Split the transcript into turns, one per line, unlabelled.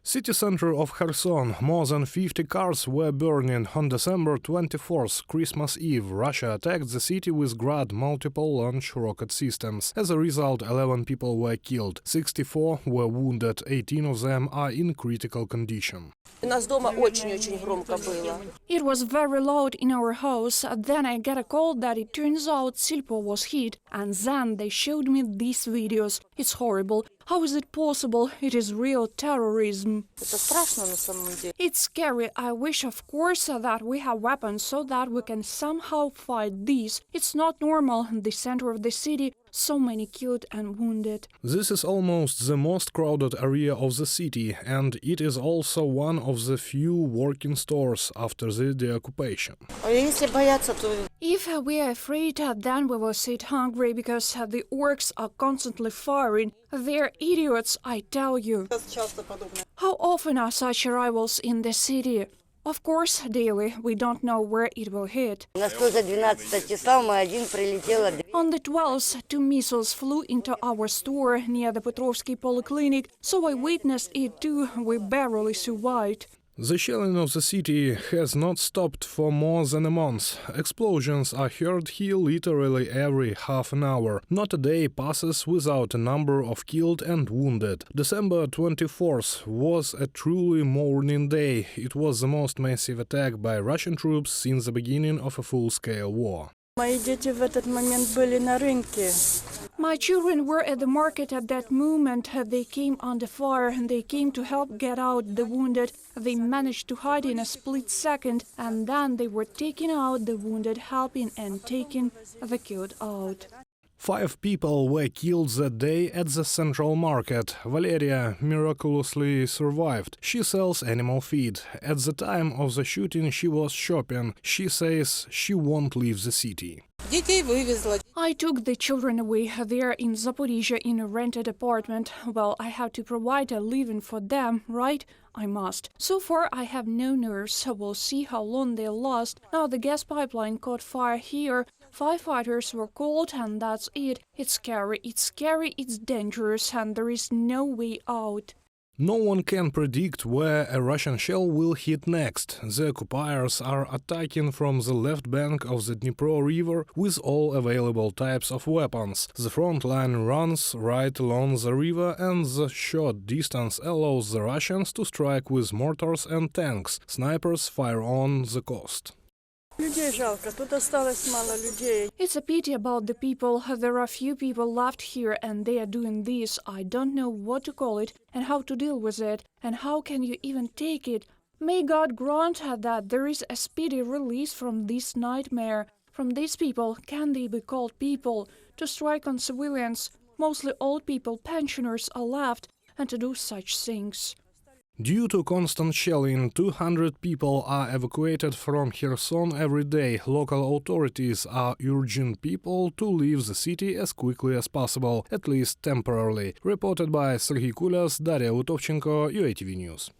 City center of Kherson. More than 50 cars were burning. On December 24th, Christmas Eve, Russia attacked the city with Grad multiple launch rocket systems. As a result, 11 people were killed, 64 were wounded, 18 of them are in critical condition.
It was very loud in our house. Then I get a call that it turns out Silpo was hit, and then they showed me these videos. It's horrible. How is it possible? It is real terrorism. It's scary. I wish, of course, that we have weapons so that we can somehow fight these. It's not normal. The center of the city, so many killed and wounded.
This is almost the most crowded area of the city, and it is also one of the few working stores after the deoccupation.
If we are afraid, then we will sit hungry because the orcs are constantly firing. They're idiots, I tell you. How often are such arrivals in the city? Of course, daily. We don't know where it will hit. On the 12th, 2 missiles flew into our store near the Petrovsky Polyclinic, so I witnessed it too. We barely survived.
The shelling of the city has not stopped for more than a month. Explosions are heard here literally every half an hour. Not a day passes without a number of killed and wounded. December 24th was a truly mourning day. It was the most massive attack by Russian troops since the beginning of a full-scale war.
My children were at the market at that moment. They came under fire and they came to help get out the wounded. They managed to hide in a split second, and then they were taking out the wounded, helping and taking the killed out.
5 people were killed that day at the central market. Valeria miraculously survived. She sells animal feed. At the time of the shooting, she was shopping. She says she won't leave the city.
I took the children away. They're in Zaporizhia in a rented apartment. Well, I have to provide a living for them, right? I must. So far, I have no nerves. We'll see how long they'll last. Now the gas pipeline caught fire here. Firefighters were called, and that's it. It's scary, it's dangerous, and there is no way out.
No one can predict where a Russian shell will hit next. The occupiers are attacking from the left bank of the Dnipro River with all available types of weapons. The front line runs right along the river, and the short distance allows the Russians to strike with mortars and tanks. Snipers fire on the coast.
It's a pity about the people. There are few people left here and they are doing this. I don't know what to call it and how to deal with it, and how can you even take it. May God grant that there is a speedy release from this nightmare. From these people, can they be called people? To strike on civilians, mostly old people, pensioners are left, and to do such things.
Due to constant shelling, 200 people are evacuated from Kherson every day. Local authorities are urging people to leave the city as quickly as possible, at least temporarily. Reported by Serhiy Kulyas, Daria Utovchenko, UATV News.